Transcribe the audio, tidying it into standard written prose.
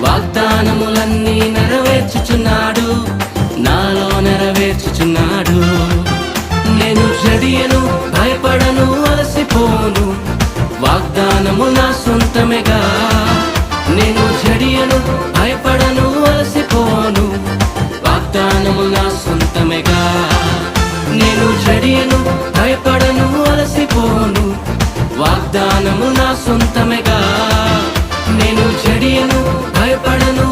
వాగ్దానములన్నీ నెరవేర్చుచున్నాడు, నాలో నెరవేర్చుచున్నాడు. నేను జడియను, భయపడను, అలసిపోను, వాగ్దానము నా సొంతమేగా. నేను జడియను, భయపడను, అలసిపోను, వాగ్దానము నా సొంతమేగా. నేను జడియను, భయపడను, అలసిపోను, వాగ్దానము నా సొంతమేగా. నేను జడియను, భయపడను,